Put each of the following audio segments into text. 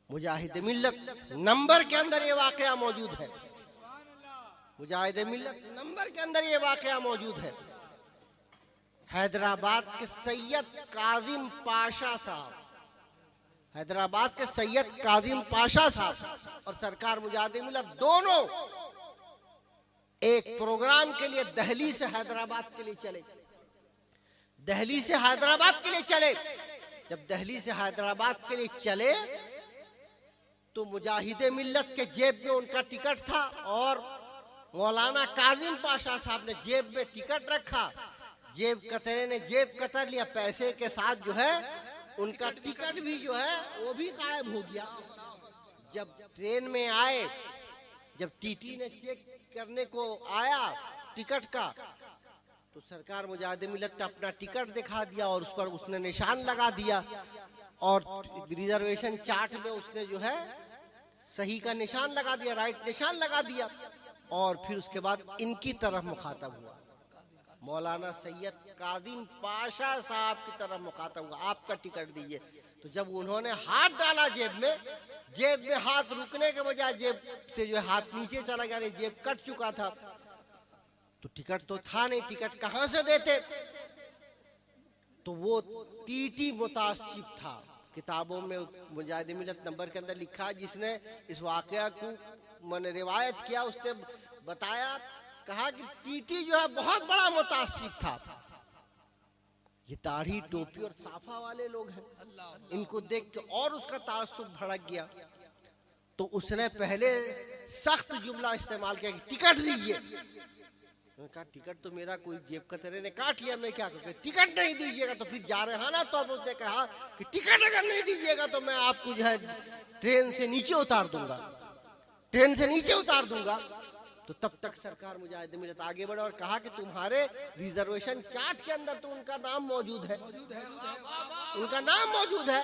मुजाहिद मिल्लत number के अंदर ये वाकया मौजूद है। मुजाहिद मिल्लत नंबर के अंदर ये वाकया मौजूद है। हैदराबाद के सैयद काजिम पाशा साहब, हैदराबाद के सैयद काजिम पाशा साहब और सरकार मुजाहिद मिल्लत दोनों एक प्रोग्राम के लिए दिल्ली से हैदराबाद के लिए चले। दिल्ली से हैदराबाद के लिए चले। जब दिल्ली से हैदराबाद के लिए चले तो मुजाहिद मिल्लत के जेब में उनका टिकट था और मौलाना काजिम पाशा साहब ने जेब में टिकट रखा। जेब कतरे ने जेब कतर लिया, पैसे के साथ जो है उनका टिकट भी जो है वो भी गायब हो गया। जब ट्रेन में आए, जब टीटी ने चेक करने को आया टिकट का, तो सरकार मुजाहिद मिल्लत ने अपना टिकट दिखा दिया और उस पर उसने निशान लगा दिया और रिजर्वेशन चार्ट में उसने जो है सही का निशान लगा दिया, राइट निशान लगा दिया। और फिर उसके बाद इनकी तरफ मुखातब हुआ, मौलाना सैयद काजिम पाशा साहब की तरफ मुखातब हुआ, आपका टिकट दीजिए। तो जब उन्होंने हाथ डाला जेब में हाथ रुकने के बजाय जेब से जो हाथ नीचे चला गया, जेब कट चुका था, तो टिकट तो था नहीं, टिकट कहां से देते? तो वो टीटी मुतासिब था। किताबों में मुजाहिद मिल्लत नंबर के अंदर लिखा, जिसने इस वाकया को मैंने रिवायत किया, उसने बताया, कहा कि टीटी जो है बहुत बड़ा मुतासिब था। ये दाढ़ी टोपी और साफा वाले लोग हैं, इनको देख के और उसका तासुब भड़क गया। तो उसने पहले सख्त जुमला इस्तेमाल किया कि टिकट दीजिए। मैंने कहा टिकट तो मेरा कोई जेब कतरे ने काट लिया, मैं क्या करूं? टिकट नहीं दीजिएगा तो फिर जारहाना तौर पर उसने कहा कि टिकट अगर नहीं दीजिएगा तो मैं आपको जो है ट्रेन से नीचे उतार दूंगा, ट्रेन से नीचे उतार दूंगा। तो तब तक सरकार मुजाहिद मिल्लत आगे बढ़ा और कहा कि तुम्हारे रिजर्वेशन चार्ट के अंदर तो उनका नाम मौजूद है, उनका नाम मौजूद है।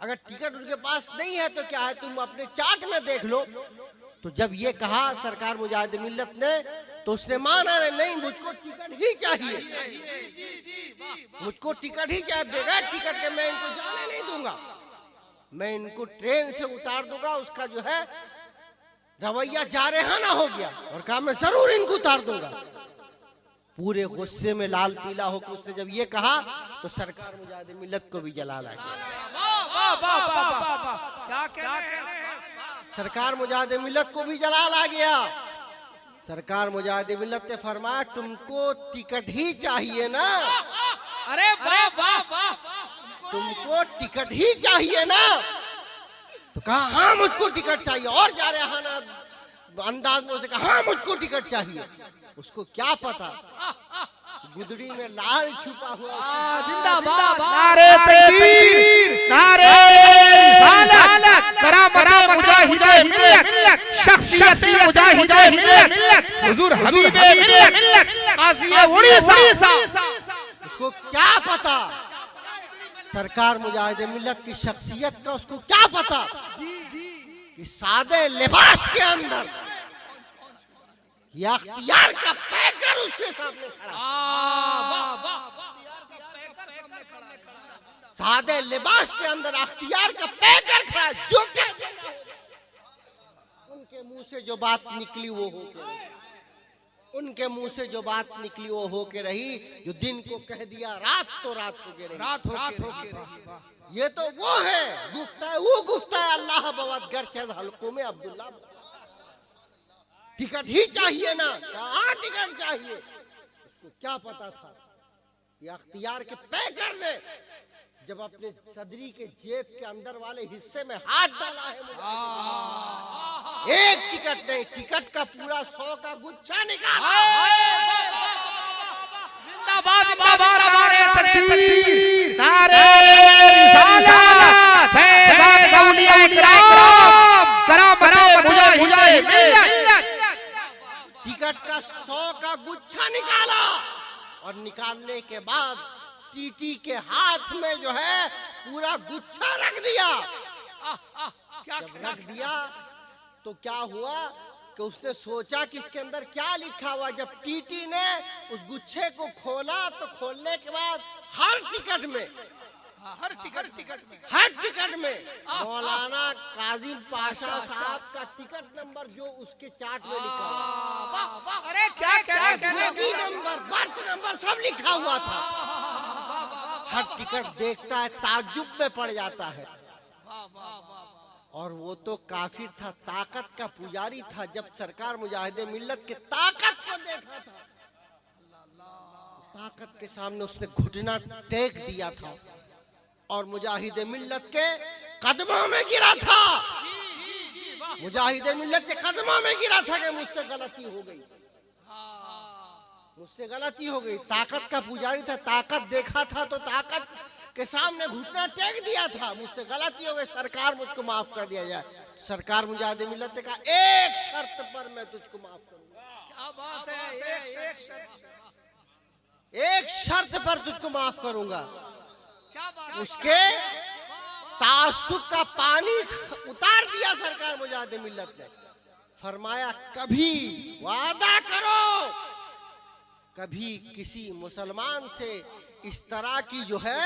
अगर टिकट उनके पास नहीं है तो क्या है, तुम अपने चार्ट में देख लो। तो जब ये कहा सरकार मुजाहिद मिल्लत ने, तो उसने माना नहीं, मुझको टिकट ही चाहिए, मुझको टिकट ही चाहिए, बगैर टिकट के मैं इनको जाने नहीं दूंगा, मैं इनको ट्रेन से उतार दूंगा। उसका जो है रवैया जारहाना हो गया और कहा मैं जरूर इनको उतार दूंगा। पूरे गुस्से में लाल पीला होकर उसने जब ये कहा तो सरकार मुजाहिद मिल्लत को भी जलाल आ गया। सरकार मुजाहिद मिल्लत को भी जलाल आ गया। सरकार मुजाहिद मिल्लत ने फरमाया तुमको टिकट ही चाहिए ना? अरे वाह वाह वाह, तुमको टिकट ही चाहिए ना? तो कहा हाँ मुझको टिकट चाहिए, और जारहाना अंदाज में उसने कहा हाँ मुझको टिकट चाहिए। उसको क्या पता गुदड़ी में लाल छुपा हुआ। जिंदाबाद, नारे तकबीर, नारे रिसालत, करामत मुजाहिद मिल्लत, शख्सियत मुजाहिद मिल्लत, हुजूर हबीब मिल्लत, काजी उड़ीसा। उसको क्या पता सरकार मुजाहिद मिल्लत की शख्सियत का? उसको क्या पता कि सादे लिबास के अंदर या अख्तियार का पैकर उसके सामने खड़ा, सादे लिबास के अंदर अख्तियार का पैकर खड़ा, जो उनके मुंह से जो बात निकली वो हो के रही, उनके मुंह से जो बात निकली वो हो के रही। जो दिन को कह दिया रात तो रात हो के रही, रात हो के रही। ये तो वो है गुफ्ता है, वो गुफ्ता है अल्लाह बवत गर्चज हल्कों में अब्दुल्ला। टिकट ही चाहिए ना? कहाँ टिकट चाहिए? उसको क्या पता था ये अख्तियार के पैकर ने जब अपने सदरी के जेब के अंदर वाले हिस्से में हाथ डाला है, एक टिकट नहीं, टिकट का पूरा 100 का गुच्छा निकाला। जिंदाबाद, जिंदाबाद, नारे तकबीर, नारे रिसालत, फैज़ औलिया इकराम, करामत मुजाहिद मिल्लत। टिकट का 100 का गुच्छा निकाला और निकालने के बाद टीटी के हाथ में जो है पूरा गुच्छा रख दिया। जब रख दिया तो क्या हुआ कि उसने सोचा कि इसके अंदर क्या लिखा हुआ। जब टीटी ने उस गुच्छे को खोला तो खोलने के बाद हर टिकट में हर टिकट में हर टिकट में मौलाना काजिम पाशा साहब का टिकट नंबर जो उसके चार्ट में लिखा हुआ, वाह वाह, अरे क्या क्या बॉडी नंबर, बर्थ नंबर सब लिखा हुआ था। हर टिकट देखता है, ताज्जुब में पड़ जाता है। और वो तो काफिर था, ताकत का पुजारी था। जब सरकार मुजाहिदे मिल्लत के ताकत को देखा था, ताकत के सामने उसने घुटना टेक दिया था और मुजाहिदे मिल्लत के कदमों में गिरा था। मुजाहिदे मिल्लत के कदमों में गिरा था कि मुझसे गलती हो गई, मुझसे गलती हो गई। ताकत का पुजारी था, ताकत देखा था तो ताकत के सामने घुटना टेक दिया था, मुझसे गलती हो गई, सरकार मुझको माफ कर दिया जाए। सरकार मुजाहिदे मिल्लत ने कहा एक शर्त पर मैं तुझको माफ करूंगा। क्या बात है, एक शर्त पर तुझको माफ करूंगा। क्या बात है। उसके तासुब का पानी उतार दिया सरकार मुजाहिदे मिल्लत ने। फरमाया कभी वादा करो, कभी किसी मुसलमान से इस तरह की जो है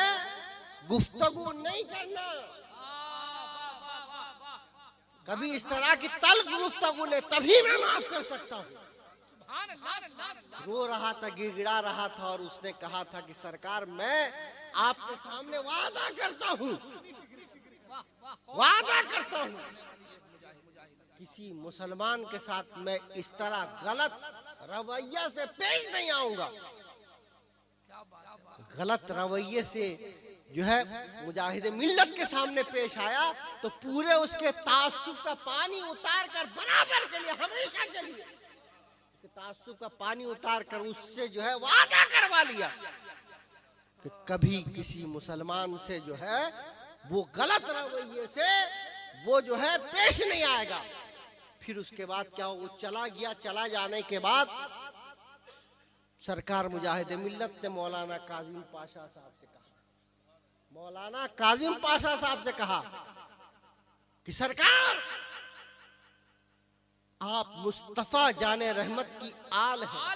गुफ्तगू नहीं करना, कभी इस तरह की तल्ख गुफ्तगू नहीं, तभी मैं माफ कर सकता हूँ। रो रहा था, गिड़गिड़ा रहा था और उसने कहा था कि सरकार मैं आपके सामने वादा करता हूँ, वादा करता हूँ किसी मुसलमान के साथ मैं इस तरह गलत रवैया से पेश नहीं आऊंगा। गलत रवैये से जो है मुजाहिदे मिल्लत के सामने पेश आया तो पूरे उसके तासुब का पानी उतार कर बराबर के लिए, हमेशा के लिए तासुब का पानी उतार कर उससे जो है वादा करवा लिया कि कभी किसी मुसलमान से जो है वो गलत रवैये से वो जो है पेश नहीं आएगा। फिर उसके बाद क्या वो चला गया। चला जाने के बाद सरकार मुजाहिदे मिल्लत ने मौलाना काजिम पाशा साहब से कहा, मौलाना काजिम पाशा साहब से कहा कि सरकार आप मुस्तफा जाने रहमत की आल हैं,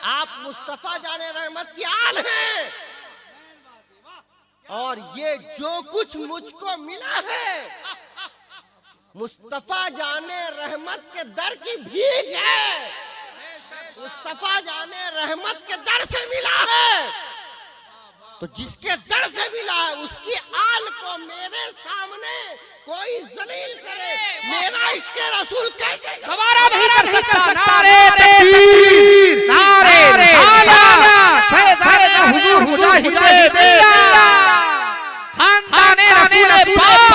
आप मुस्तफा जाने रहमत की आल हैं और ये जो कुछ मुझको मिला है मुस्तफा जाने रहमत के दर की भीख है, मुस्तफा जाने रहमत के दर से मिला है। तो जिसके दर से मिला है उसकी आल को मेरे सामने कोई जलील करे, मेरा इश्क़ रसूल कैसे दोबारा नहीं कर सकता। नारे तकबीर, नारे रिसालत, फैज़ हुजूर मुजाहिदे मिल्लत, खानदाने रसूल पाक।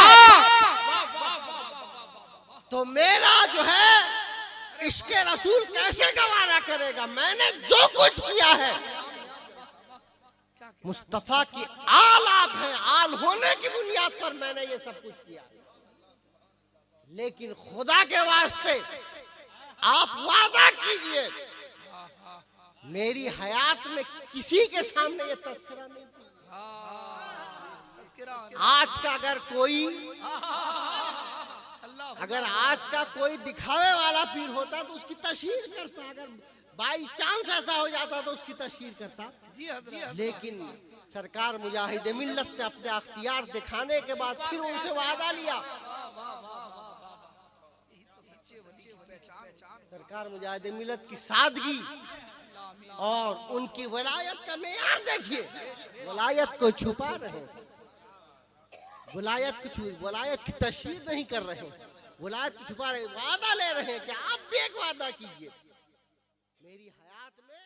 तो मेरा जो है इश्क़ रसूल कैसे गवारा करेगा। मैंने जो कुछ किया है मुस्तफा की आल आप हैं, आल होने की बुनियाद पर मैंने ये सब कुछ किया। लेकिन खुदा के वास्ते आप वादा कीजिए मेरी हयात में किसी के सामने ये तस्करा नहीं किया। आज का अगर आज का कोई दिखावे वाला पीर होता तो उसकी तशहीर करता, अगर बाई चांस ऐसा हो जाता तो उसकी तशहीर करता। लेकिन सरकार मुजाहिदे मिल्लत ने अपने अख्तियार दिखाने के बाद फिर उनसे वादा लिया। सरकार मुजाहिदे मिल्लत की सादगी और उनकी वलायत का मेयार देखिए। वलायत को छुपा रहे हैं, वलायत की तशहीर नहीं कर रहे, वलायत को छुपा रहे, वादा ले रहे हैं कि आप भी एक वादा कीजिए मेरी हयात में